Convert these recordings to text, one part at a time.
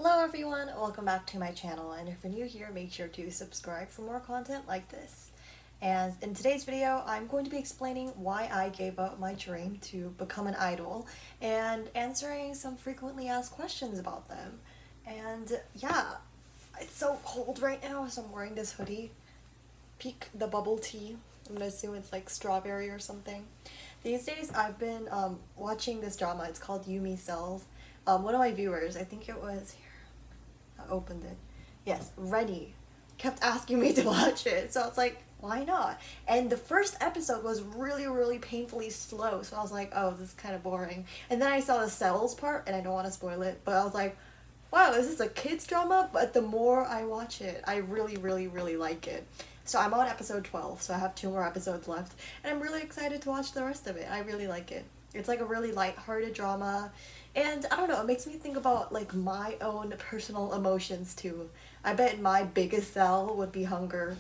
Hello everyone, welcome back to my channel, and if you're new here, make sure to subscribe for more content like this. And in today's video, I'm going to be explaining why I gave up my dream to become an idol and answering some frequently asked questions about them. And yeah, it's so cold right now, so I'm wearing this hoodie. Peek the bubble tea. I'm gonna assume it's like strawberry or something. These days I've been watching this drama. It's called Yumi Cells. One of my viewers, I think it was here, I opened it. Yes, Rennie kept asking me to watch it. So I was like, why not? And the first episode was really painfully slow. So I was like, oh, this is kind of boring. And then I saw the cells part, and I don't want to spoil it, but I was like, wow, is this a kids drama? But the more I watch it, I really like it. So I'm on episode 12, so I have 2 more episodes left, and I'm really excited to watch the rest of it. I really like it. It's like a really light-hearted drama, and I don't know, it makes me think about like my own personal emotions too. I bet my biggest cell would be hunger,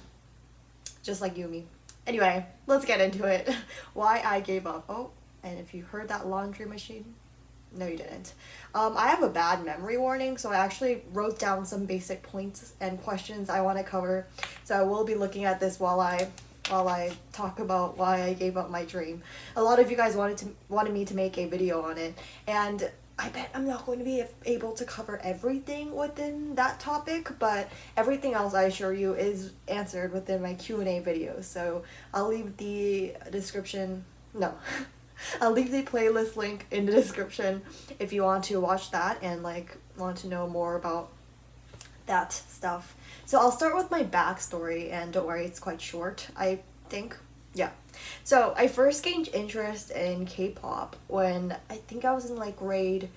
just like Yumi. Anyway, let's get into it. Why I gave up. Oh, and if you heard that laundry machine, no, you didn't. I have a bad memory warning, so I actually wrote down some basic points and questions I want to cover. So I will be looking at this while I talk about why I gave up my dream. A lot of you guys wanted me to make a video on it, and I bet I'm not going to be able to cover everything within that topic, but everything else, I assure you, is answered within my Q&A video. So I'll leave the description. No. I'll leave the playlist link in the description if you want to watch that and like want to know more about that stuff. So I'll start with my backstory, and don't worry, it's quite short, I think. Yeah. So I first gained interest in K-pop when I think I was in like grade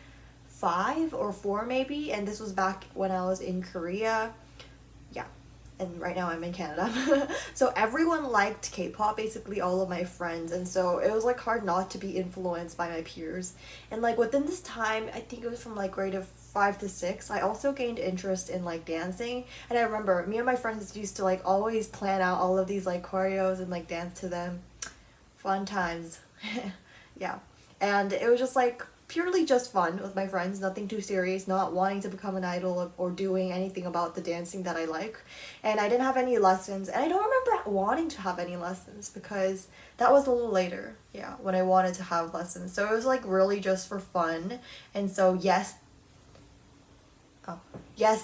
5 or 4 maybe, and this was back when I was in Korea. Yeah. And right now I'm in Canada. So everyone liked K-pop, basically all of my friends, and so it was like hard not to be influenced by my peers. And like within this time, I think it was from like grade of 5 to 6, I also gained interest in like dancing. And I remember me and my friends used to like always plan out all of these like choreos and like dance to them. Fun times. Yeah. And it was just like purely just fun with my friends, nothing too serious, not wanting to become an idol or doing anything about the dancing that I like. And I didn't have any lessons, and I don't remember wanting to have any lessons because that was a little later, yeah, when I wanted to have lessons. So it was like really just for fun. And so yes,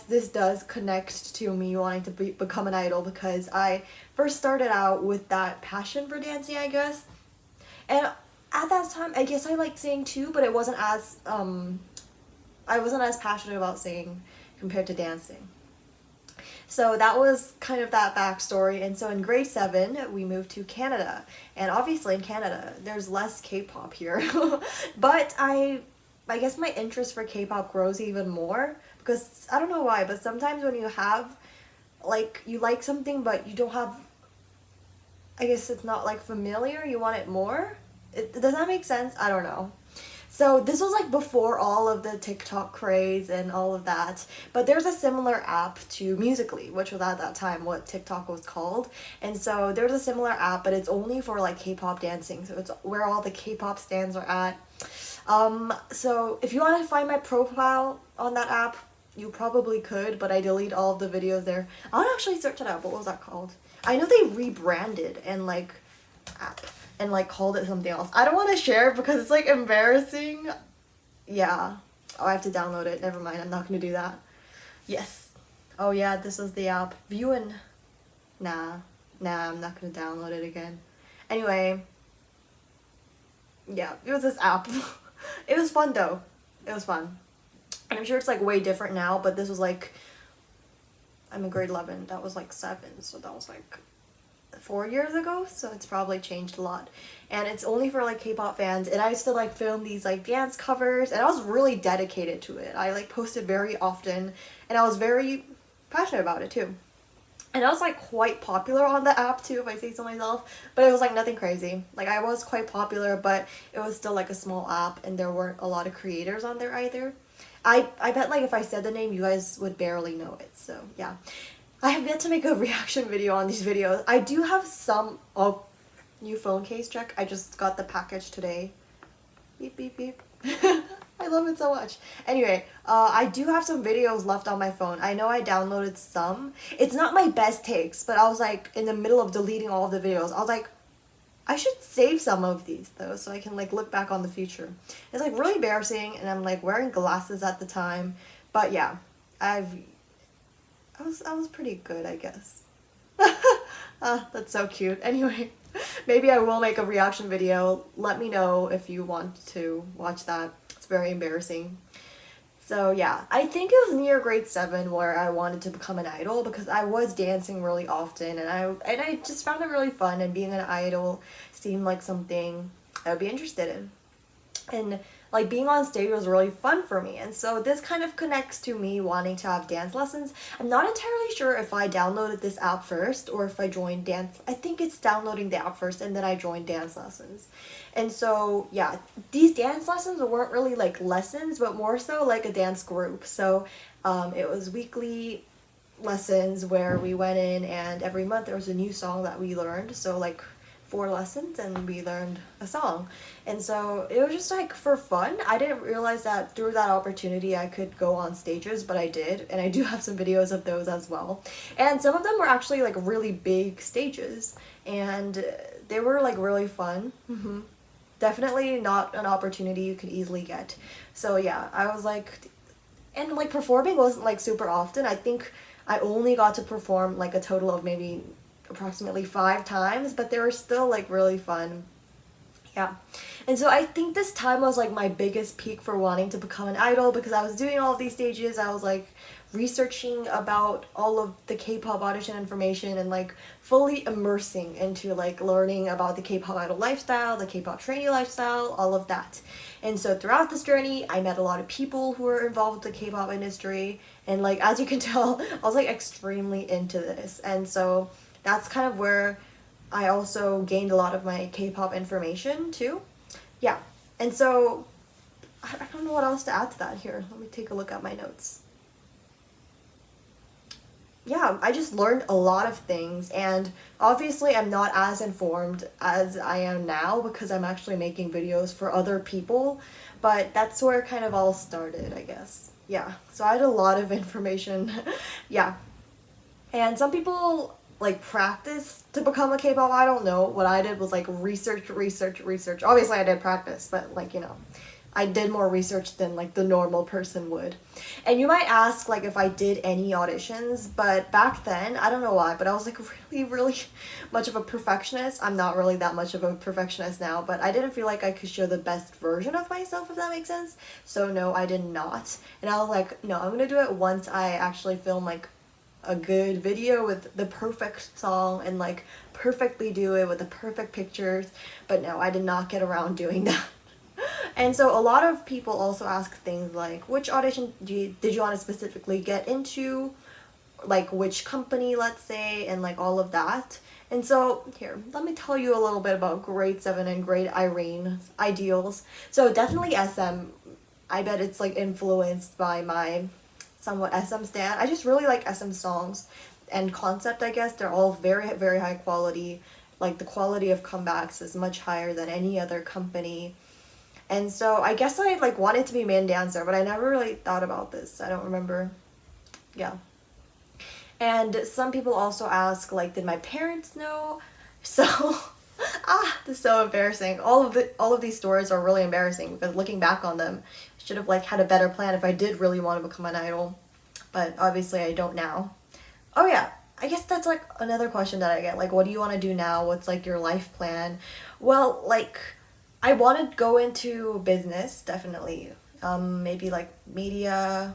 this does connect to me wanting to become an idol, because I first started out with that passion for dancing, I guess. And at that time, I guess I liked singing too, but it wasn't as I wasn't as passionate about singing compared to dancing. So that was kind of that backstory. And so in grade 7, we moved to Canada, and obviously in Canada there's less K-pop here. But I guess my interest for K-pop grows even more, because I don't know why, but sometimes when you have like you like something but you don't have, I guess it's not like familiar, you want it more. Does that make sense? I don't know. So this was like before all of the TikTok craze and all of that. But there's a similar app to Musical.ly, which was at that time what TikTok was called. And so there's a similar app, but it's only for like K-pop dancing. So it's where all the K-pop stands are at. So if you want to find my profile on that app, you probably could, but I delete all of the videos there. I'll actually search it up. What was that called? I know they rebranded and like app and like called it something else. I don't want to share it because it's like embarrassing. Yeah. Oh, I have to download it. Never mind. I'm not going to do that. Yes. Oh yeah, this was the app. View and... Nah, I'm not going to download it again. Anyway. Yeah, it was this app. It was fun though. It was fun. And I'm sure it's like way different now, but this was like... I'm in grade 11. That was like 7, so that was like 4 years ago, so it's probably changed a lot. And it's only for like K-pop fans, and I used to like film these like dance covers, and I was really dedicated to it. I like posted very often, and I was very passionate about it too. And I was like quite popular on the app too, if I say so myself, but it was like nothing crazy. Like I was quite popular, but it was still like a small app, and there weren't a lot of creators on there either. I bet like if I said the name, you guys would barely know it, so yeah. I have yet to make a reaction video on these videos. I do have some... Oh, new phone case check. I just got the package today. Beep, beep, beep. I love it so much. Anyway, I do have some videos left on my phone. I know I downloaded some. It's not my best takes, but I was like in the middle of deleting all of the videos. I was like, I should save some of these though, so I can like look back on the future. It's like really embarrassing, and I'm like wearing glasses at the time. But yeah, I was pretty good, I guess. That's so cute. Anyway, maybe I will make a reaction video. Let me know if you want to watch that. It's very embarrassing. So yeah, I think it was near grade 7 where I wanted to become an idol because I was dancing really often, and I just found it really fun, and being an idol seemed like something I would be interested in. And like being on stage was really fun for me, and so this kind of connects to me wanting to have dance lessons. I'm not entirely sure if I downloaded this app first or if I joined dance. I think it's downloading the app first and then I joined dance lessons. And so yeah, these dance lessons weren't really like lessons, but more so like a dance group. So it was weekly lessons where we went in, and every month there was a new song that we learned. So like 4 lessons and we learned a song, and so it was just like for fun. I didn't realize that through that opportunity I could go on stages, but I did, and I do have some videos of those as well, and some of them were actually like really big stages, and they were like really fun. Definitely not an opportunity you could easily get. So yeah, I was like, and like performing wasn't like super often. I think I only got to perform like a total of maybe approximately 5 times, but they were still like really fun. Yeah. And so I think this time was like my biggest peak for wanting to become an idol, because I was doing all of these stages. I was like researching about all of the K-pop audition information and like fully immersing into like learning about the K-pop idol lifestyle, the K-pop trainee lifestyle, all of that. And so throughout this journey, I met a lot of people who were involved with the K-pop industry, and like as you can tell, I was like extremely into this. And so that's kind of where I also gained a lot of my K-pop information too. Yeah. And so I don't know what else to add to that here. Let me take a look at my notes. Yeah, I just learned a lot of things, and obviously I'm not as informed as I am now because I'm actually making videos for other people, but that's where it kind of all started, I guess. Yeah, so I had a lot of information. Yeah. And some people like practice to become a K-pop idol. No, what I did was like research. Obviously I did practice, but like, I did more research than like the normal person would. And you might ask like if I did any auditions, but back then, I don't know why, but I was like really much of a perfectionist. I'm not really that much of a perfectionist now, but I didn't feel like I could show the best version of myself, if that makes sense. So no, I did not. And I was like, no, I'm gonna do it once I actually film like a good video with the perfect song and like perfectly do it with the perfect pictures. But no, I did not get around doing that. And so a lot of people also ask things like, which audition did you want to specifically get into, like which company, let's say, and like all of that. And so here, let me tell you a little bit about grade 7 and grade Irene ideals. So definitely SM. I bet it's like influenced by my somewhat SM stan. I just really like SM songs and concept, I guess. They're all very high quality. Like the quality of comebacks is much higher than any other company. And so I guess I like wanted to be main dancer, but I never really thought about this. I don't remember. Yeah. And some people also ask like, did my parents know? So this is so embarrassing. All of these stories are really embarrassing because looking back on them, I should have like had a better plan if I did really want to become an idol. But obviously I don't now. Oh yeah, I guess that's like another question that I get. Like, what do you want to do now? What's like your life plan? Well, like I want to go into business, definitely. Maybe like media,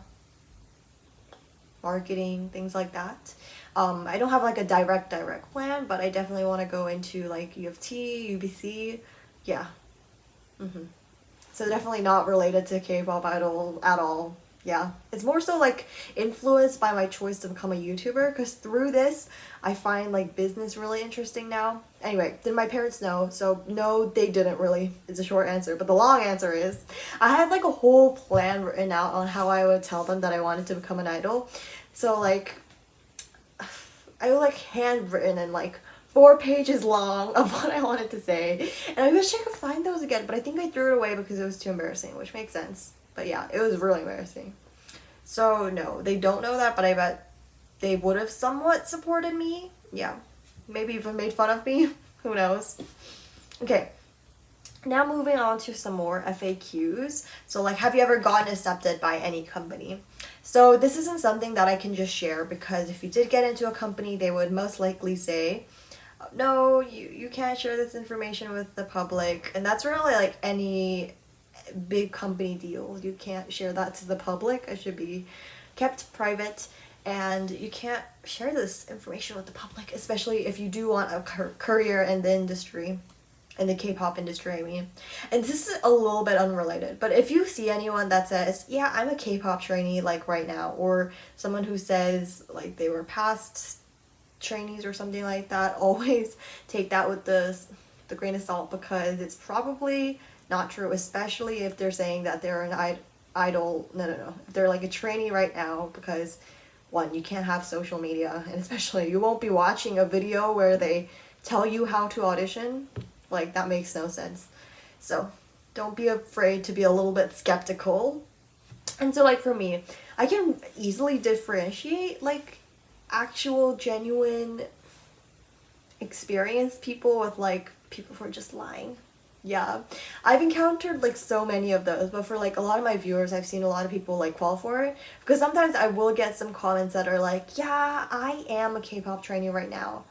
marketing, things like that. I don't have like a direct plan, but I definitely want to go into like U of T, UBC. Yeah. So definitely not related to K-pop idol at all. Yeah, it's more so like influenced by my choice to become a YouTuber, because through this I find like business really interesting now. Anyway, did my parents know? So no, they didn't really. It's a short answer, but the long answer is I had like a whole plan written out on how I would tell them that I wanted to become an idol. So like I like handwritten and like 4 pages long of what I wanted to say, and I wish I could find those again, but I think I threw it away because it was too embarrassing, which makes sense. But yeah, it was really embarrassing. So no, they don't know that, but I bet they would have somewhat supported me. Yeah, maybe even made fun of me. Who knows? Okay, now moving on to some more FAQs. So like, have you ever gotten accepted by any company? So this isn't something that I can just share, because if you did get into a company, they would most likely say, no, you can't share this information with the public. And that's really like any big company deal. You can't share that to the public. It should be kept private, and you can't share this information with the public, especially if you do want a career in the industry, in the K-pop industry, I mean. And this is a little bit unrelated, but if you see anyone that says, yeah, I'm a K-pop trainee like right now, or someone who says like they were past trainees or something like that, always take that with the grain of salt, because it's probably not true, especially if they're saying that they're an idol. No. If they're like a trainee right now, because one, you can't have social media, and especially you won't be watching a video where they tell you how to audition. Like, that makes no sense. So don't be afraid to be a little bit skeptical. And so like for me, I can easily differentiate like actual genuine experienced people with like people who are just lying. Yeah, I've encountered like so many of those, but for like a lot of my viewers, I've seen a lot of people like fall for it, because sometimes I will get some comments that are like, yeah, I am a K-pop trainee right now,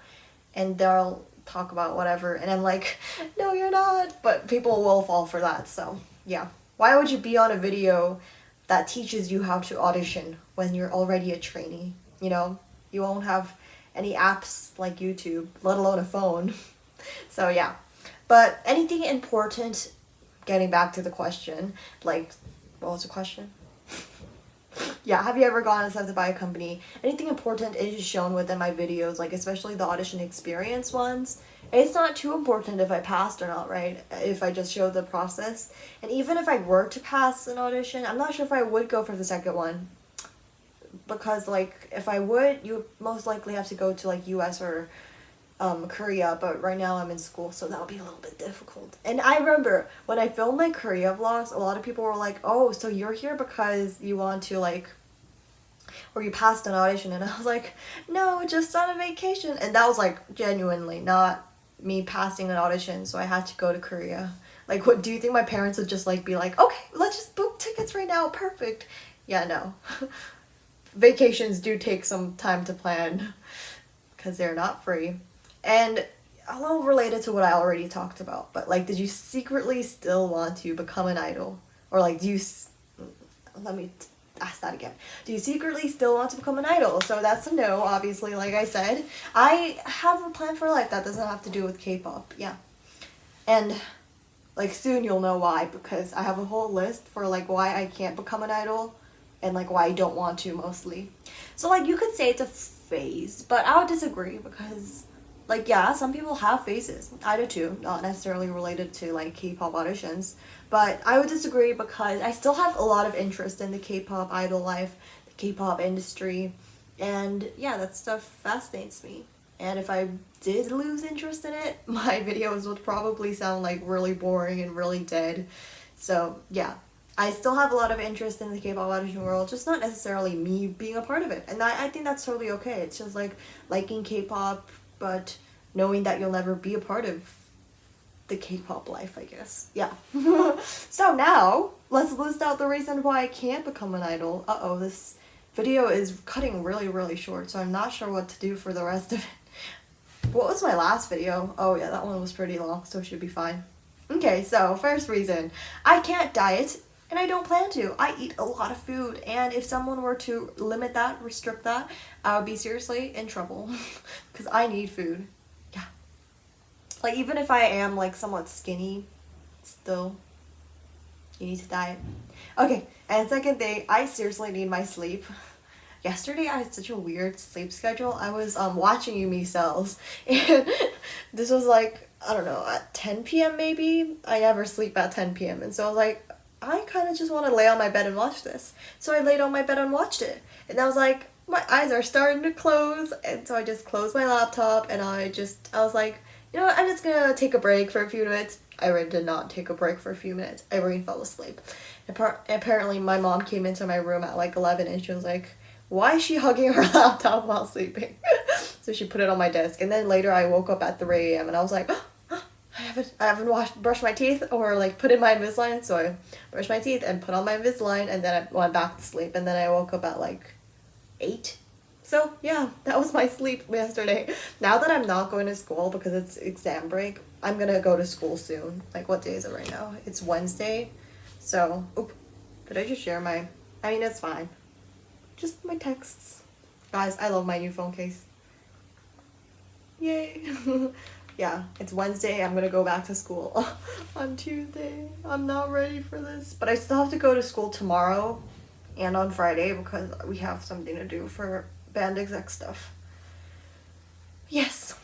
and they'll talk about whatever, and I'm like, no, you're not. But people will fall for that. So yeah, why would you be on a video that teaches you how to audition when you're already a trainee? You know, you won't have any apps like YouTube, let alone a phone. So yeah. But anything important, getting back to the question, like, what was the question? Yeah, have you ever gotten accepted by a company? Anything important is shown within my videos, like especially the audition experience ones. It's not too important if I passed or not, right? If I just show the process. And even if I were to pass an audition, I'm not sure if I would go for the second one. Because like, if I would, you would most likely have to go to like US or Korea, but right now I'm in school, so that'll be a little bit difficult. And I remember when I filmed my Korea vlogs, a lot of people were like, oh, so you're here because you want to like, or you passed an audition, and I was like, no, just on a vacation. And that was like genuinely not me passing an audition, so I had to go to Korea. Like, what do you think my parents would just like be like, okay, let's just book tickets right now, perfect? Yeah, no. Vacations do take some time to plan, because they're not free. And a little related to what I already talked about, but like, did you secretly still want to become an idol? Or like, let me ask that again. Do you secretly still want to become an idol? So that's a no, obviously, like I said. I have a plan for life that doesn't have to do with K-pop, yeah. And like soon you'll know why, because I have a whole list for like why I can't become an idol, and like why I don't want to mostly. So like, you could say it's a phase, but I would disagree, because like, yeah, some people have phases. I do too, not necessarily related to like K-pop auditions, but I would disagree, because I still have a lot of interest in the K-pop idol life, the K-pop industry, and yeah, that stuff fascinates me. And if I did lose interest in it, my videos would probably sound like really boring and really dead. So yeah, I still have a lot of interest in the K-pop audition world, just not necessarily me being a part of it. And I think that's totally okay. It's just like liking K-pop, but knowing that you'll never be a part of the K-pop life, I guess. Yeah. So now, let's list out the reason why I can't become an idol. Uh-oh, this video is cutting really, really short, so I'm not sure what to do for the rest of it. What was my last video? Oh yeah, that one was pretty long, so it should be fine. Okay, so first reason. I can't diet, and I don't plan to. I eat a lot of food, and if someone were to limit that, restrict that, I would be seriously in trouble, because I need food. Yeah. Like, even if I am like somewhat skinny, still, you need to diet. Okay, and second thing, I seriously need my sleep. Yesterday I had such a weird sleep schedule. I was watching Yumi Cells, and this was like, I don't know, at 10 p.m. maybe? I never sleep at 10 p.m. And so I was like, I kind of just want to lay on my bed and watch this. So I laid on my bed and watched it. And I was like, my eyes are starting to close. And so I just closed my laptop, and I was like, you know what, I'm just gonna take a break for a few minutes. Irene did not take a break for a few minutes. Irene fell asleep. Apparently my mom came into my room at like 11 and she was like, why is she hugging her laptop while sleeping? So she put it on my desk, and then later I woke up at 3 a.m. and I was like, I haven't brushed my teeth or like put in my Invisalign, so I brushed my teeth and put on my Invisalign, and then I went back to sleep, and then I woke up at like 8. So yeah, that was my sleep yesterday. Now that I'm not going to school because it's exam break, I'm gonna go to school soon. Like, what day is it right now? It's Wednesday. So, did I just share my, I mean, it's fine. Just my texts. Guys, I love my new phone case. Yay. Yeah, it's Wednesday. I'm gonna go back to school on Tuesday. I'm not ready for this. But I still have to go to school tomorrow and on Friday because we have something to do for band exec stuff. Yes.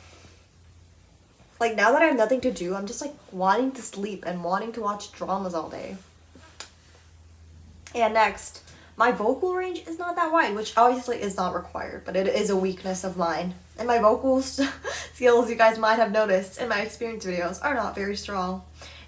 Like, now that I have nothing to do, I'm just like wanting to sleep and wanting to watch dramas all day. And next, my vocal range is not that wide, which obviously is not required, but it is a weakness of mine. And my vocal skills, you guys might have noticed in my experience videos, are not very strong.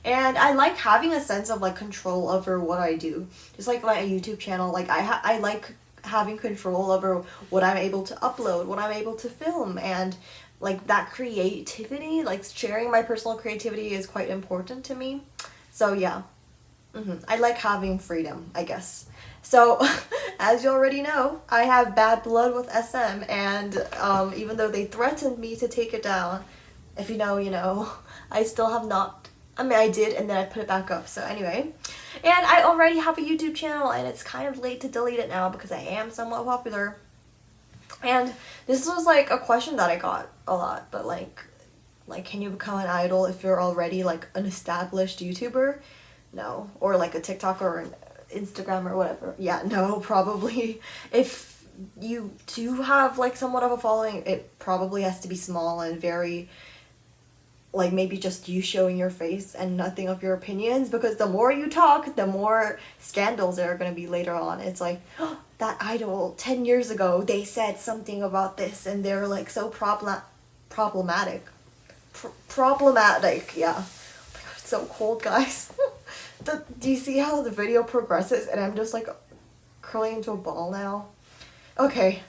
And I like having a sense of like control over what I do. Just like my YouTube channel, like I like having control over what I'm able to upload, what I'm able to film, and like that creativity, like sharing my personal creativity is quite important to me. So yeah, I like having freedom, I guess. So, as you already know, I have bad blood with SM, and even though they threatened me to take it down, if you know, you know, I still have not. I mean, I did, and then I put it back up. So anyway, and I already have a YouTube channel, and it's kind of late to delete it now because I am somewhat popular. And this was like a question that I got a lot, but like can you become an idol if you're already like an established YouTuber? No, or like a TikToker or an Instagram or whatever. Yeah, no, probably. If you do have like somewhat of a following, it probably has to be small and very like maybe just you showing your face and nothing of your opinions, because the more you talk, the more scandals there are going to be later on. It's like, oh, that idol 10 years ago, they said something about this and they're like so problematic. Problematic, yeah. Oh my god, it's so cold, guys. Do you see how the video progresses and I'm just like curling into a ball now? Okay,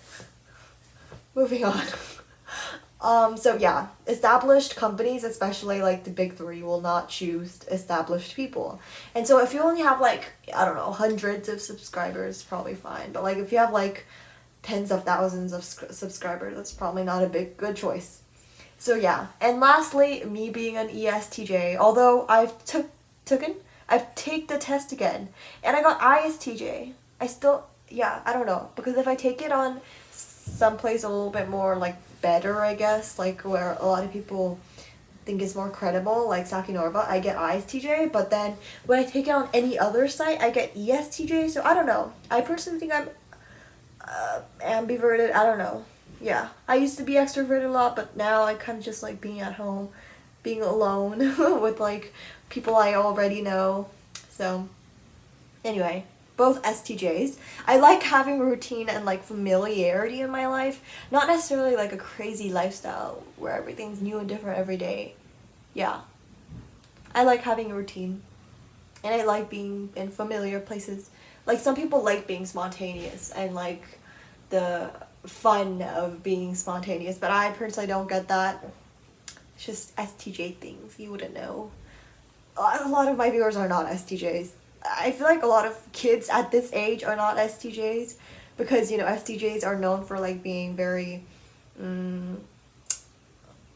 moving on. So yeah, established companies, especially like the big three, will not choose established people. And so if you only have like, I don't know, hundreds of subscribers, probably fine. But like if you have like tens of thousands of subscribers, that's probably not a good choice. So yeah, and lastly, me being an ESTJ, although I've taken the test again, and I got ISTJ. I still, yeah, I don't know, because if I take it on someplace a little bit more like better, I guess, like where a lot of people think is more credible, like Saki Norva, I get ISTJ, but then when I take it on any other site, I get ESTJ, so I don't know. I personally think I'm ambiverted, I don't know. Yeah, I used to be extroverted a lot, but now I kind of just like being at home, being alone with like people I already know. So anyway, both STJs. I like having routine and like familiarity in my life, not necessarily like a crazy lifestyle where everything's new and different every day. Yeah, I like having a routine, and I like being in familiar places. Like some people like being spontaneous and like the fun of being spontaneous, but I personally don't get that. It's just STJ things, you wouldn't know. A lot of my viewers are not STJs. I feel like a lot of kids at this age are not STJs because, you know, STJs are known for like being very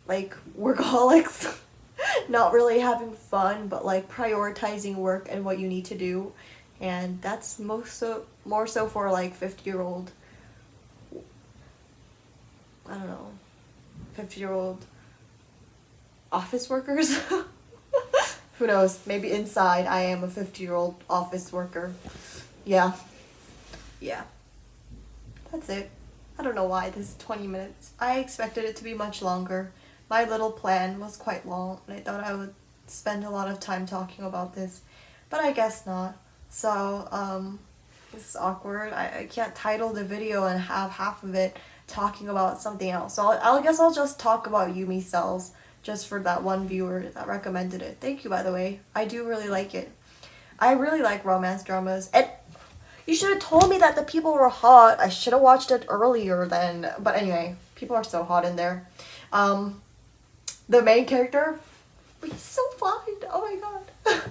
like workaholics, not really having fun, but like prioritizing work and what you need to do. And that's more so for like 50-year-old, I don't know, 50-year-old office workers. Who knows, maybe inside I am a 50-year-old office worker. Yeah. That's it. I don't know why this is 20 minutes. I expected it to be much longer. My little plan was quite long, and I thought I would spend a lot of time talking about this, but I guess not. So, this is awkward. I can't title the video and have half of it talking about something else. So I guess I'll just talk about Yumi cells just for that one viewer that recommended it. Thank you, by the way. I do really like it. I really like romance dramas. And you should have told me that the people were hot. I should have watched it earlier then. But anyway, people are so hot in there. The main character, he's so fun. Oh my god.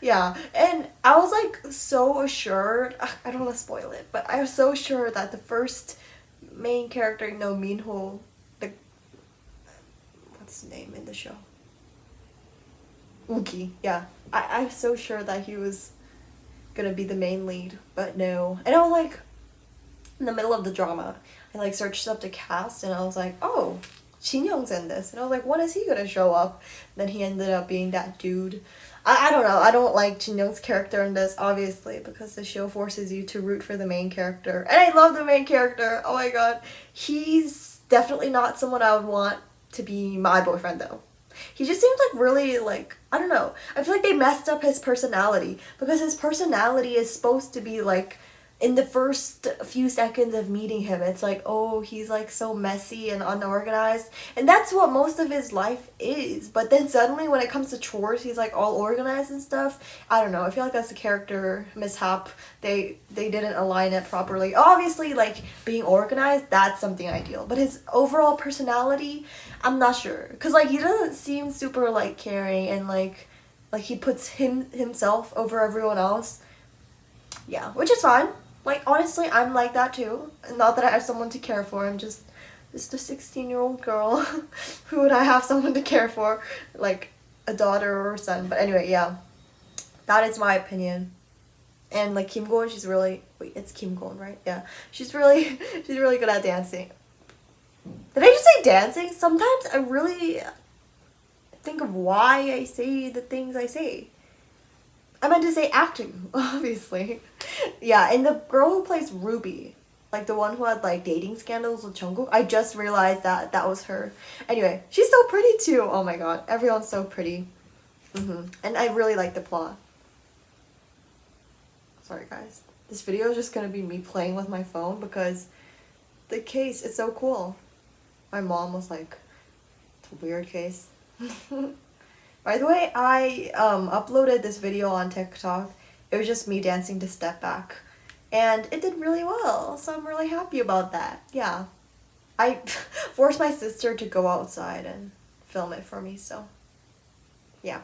Yeah, and I was like so assured. I don't want to spoil it, but I was so sure that the first main character, you know, Minho, the what's his name in the show? Uki. Yeah, I'm so sure that he was gonna be the main lead, but no. And I was like, in the middle of the drama, I like searched up the cast, and I was like, oh, Shin Young's in this, and I was like, when is he gonna show up? Then he ended up being that dude. I don't know. I don't like Shin Young's character in this, obviously, because the show forces you to root for the main character. And I love the main character. Oh my god. He's definitely not someone I would want to be my boyfriend, though. He just seems like really, like, I don't know. I feel like they messed up his personality, because his personality is supposed to be, like, in the first few seconds of meeting him, it's like, oh, he's like so messy and unorganized, and that's what most of his life is. But then suddenly when it comes to chores, he's like all organized and stuff. I don't know, I feel like that's a character mishap. They didn't align it properly. Obviously, like, being organized, that's something ideal, but his overall personality, I'm not sure, because like he doesn't seem super like caring, and like he puts himself over everyone else. Yeah, which is fine. Like, honestly, I'm like that too. Not that I have someone to care for. I'm just a 16-year-old girl. Who would I have someone to care for? Like, a daughter or a son. But anyway, yeah. That is my opinion. And, like, Kim Go-eun, she's really... Wait, it's Kim Go-eun, right? Yeah. She's really good at dancing. Did I just say dancing? Sometimes I really think of why I say the things I say. I meant to say acting, obviously. Yeah, and the girl who plays Ruby, like the one who had like dating scandals with Jungkook, I just realized that was her. Anyway, she's so pretty too. Oh my god, everyone's so pretty. And I really like the plot. Sorry guys, this video is just gonna be me playing with my phone because the case is so cool. My mom was like, it's a weird case. By the way, I uploaded this video on TikTok. It was just me dancing to Step Back. And it did really well, so I'm really happy about that. Yeah. I forced my sister to go outside and film it for me, so yeah.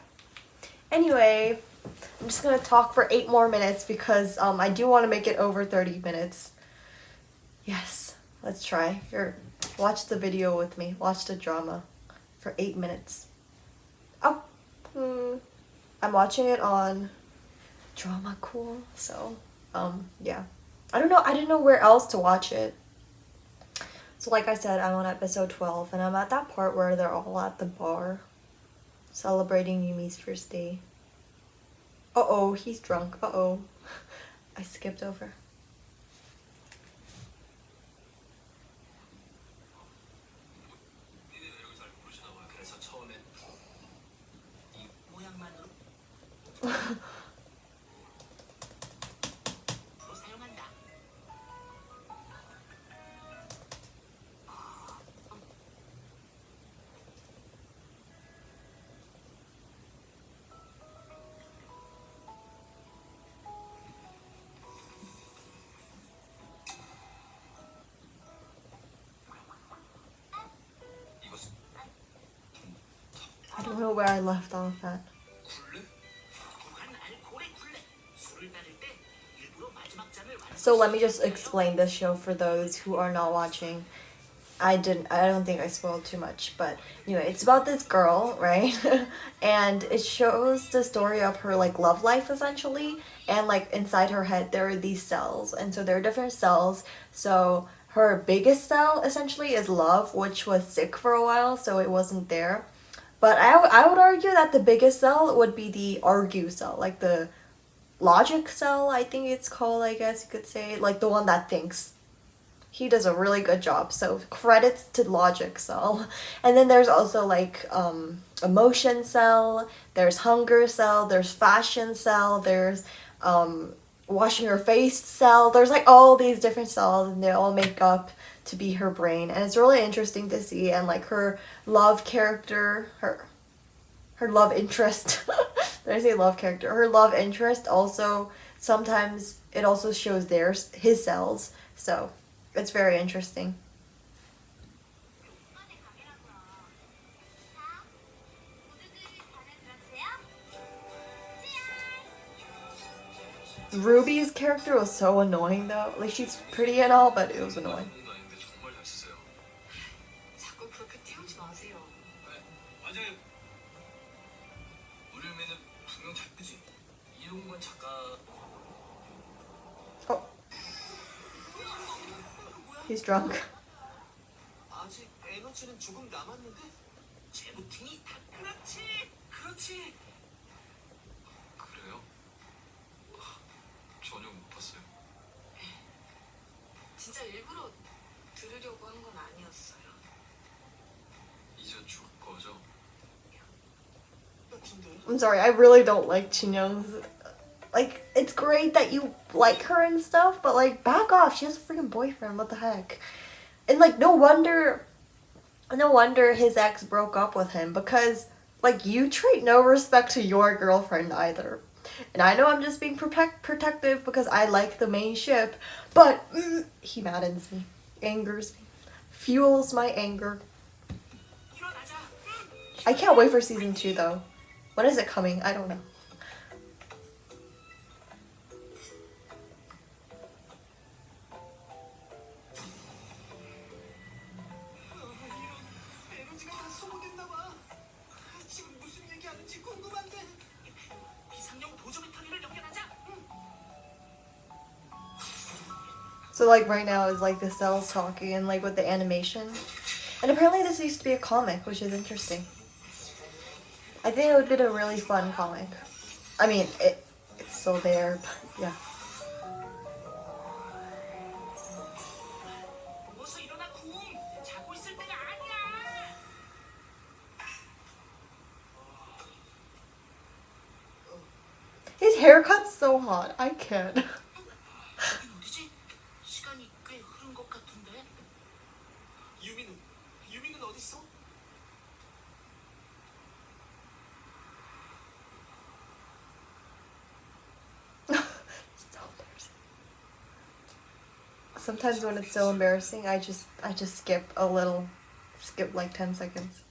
Anyway, I'm just gonna talk for 8 more minutes because I do want to make it over 30 minutes. Yes, let's try. Here, watch the video with me. Watch the drama for 8 minutes. Oh. I'm watching it on Drama Cool, so yeah. I didn't know where else to watch it. So like I said, I'm on episode 12, and I'm at that part where they're all at the bar celebrating Yumi's first day. Uh-oh, he's drunk. Uh-oh. I skipped over. I don't know where I left off at. So let me just explain this show for those who are not watching. I don't think I spoiled too much, but anyway, it's about this girl, right? And it shows the story of her like love life essentially, and like inside her head there are these cells, and so there are different cells. So her biggest cell essentially is love, which was sick for a while, so it wasn't there. But I would argue that the biggest cell would be the argue cell, like the logic cell, I think it's called, I guess you could say, like the one that thinks. He does a really good job, so credits to logic cell. And then there's also like emotion cell, there's hunger cell, there's fashion cell, there's washing her face cell. There's like all these different cells, and they all make up to be her brain, and it's really interesting to see. And like her love character, her love interest there's a love character. Her love interest also, sometimes it also shows his cells. So it's very interesting. Ruby's character was so annoying though. Like, she's pretty and all, but it was annoying. Oh. He's drunk. 진짜 일부러 들으려고 한 건 아니었어요. 이제 죽을 거죠? I'm sorry, I really don't like Chinyoung's. Like, it's great that you like her and stuff, but like, back off. She has a freaking boyfriend. What the heck? And like, no wonder his ex broke up with him, because like, you treat no respect to your girlfriend either. And I know I'm just being protective because I like the main ship, but he maddens me, angers me, fuels my anger. I can't wait for season 2 though. When is it coming? I don't know. So like right now is like the cells talking and like with the animation. And apparently this used to be a comic, which is interesting. I think it would have been a really fun comic. I mean, it's still there, but yeah. His haircut's so hot. I can't. Sometimes when it's so embarrassing, I just skip like 10 seconds.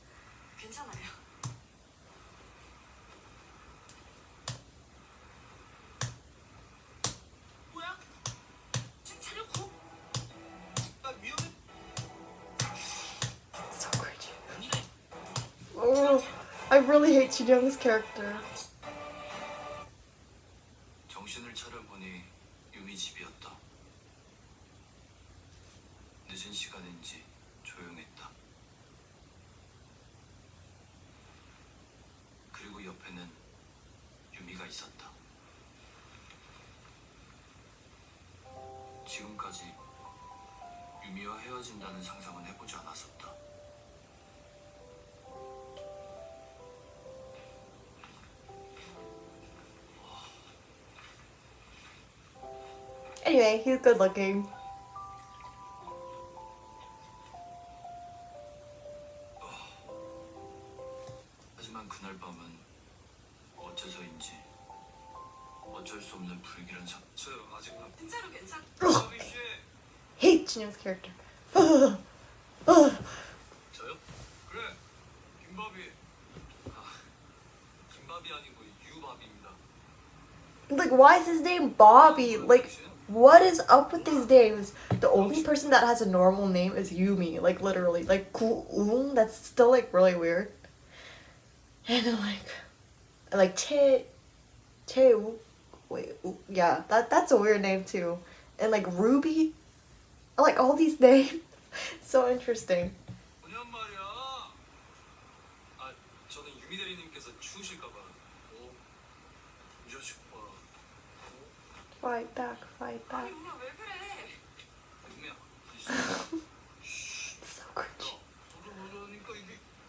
So cringy. Oh, I really hate Chiyoung's character. 정신을 차려보니 유미 집이었다. 늦은 시간인지 조용했다. 그리고 옆에는 유미가 있었다. 지금까지 유미와 헤어진다는 상상은 해보지 않았었다. Anyway, he's good looking. 하지만 그날 밤은 어째서인지 어쩔 수 없는 불길한 저 아직 진짜로 괜찮? Hate Chiyoung's character. 저요? 그래 김밥이 김밥이 아니고 유밥입니다. Like, why is his name Bobby? Like, what is up with these names? The only person that has a normal name is Yumi. Like, literally. Like, Kuung, that's still, like, really weird. And then, like, wait, yeah, that's a weird name, too. And, like, Ruby. Like, all these names. So interesting. 저는 유미 대리님께서 추우실까봐. Fight back, fight back. So cringy.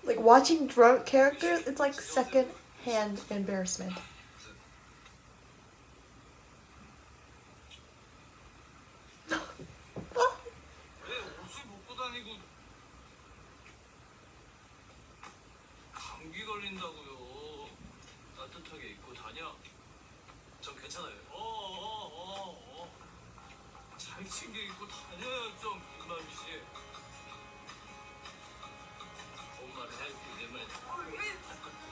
Like, watching drunk characters, it's like second-hand embarrassment. 감기 걸린다고요. 따뜻하게 입고 챙겨 입고 다녀야 좀 그 마음이지. 엄마를 할때 내 말.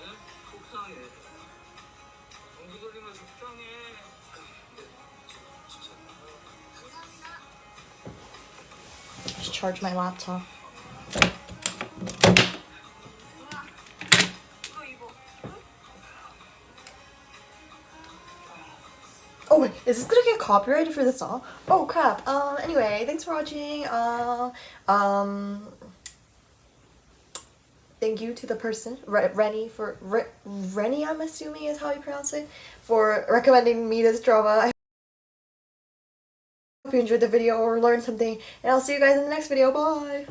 응? 속상해. 경기 돌리면 속상해. 진짜. Just charge my laptop. Oh wait, is this gonna get copyrighted for the song? Oh crap. Anyway, thanks for watching. Thank you to the person, Rennie, Rennie, I'm assuming is how you pronounce it, for recommending me this drama. I hope you enjoyed the video or learned something, and I'll see you guys in the next video. Bye!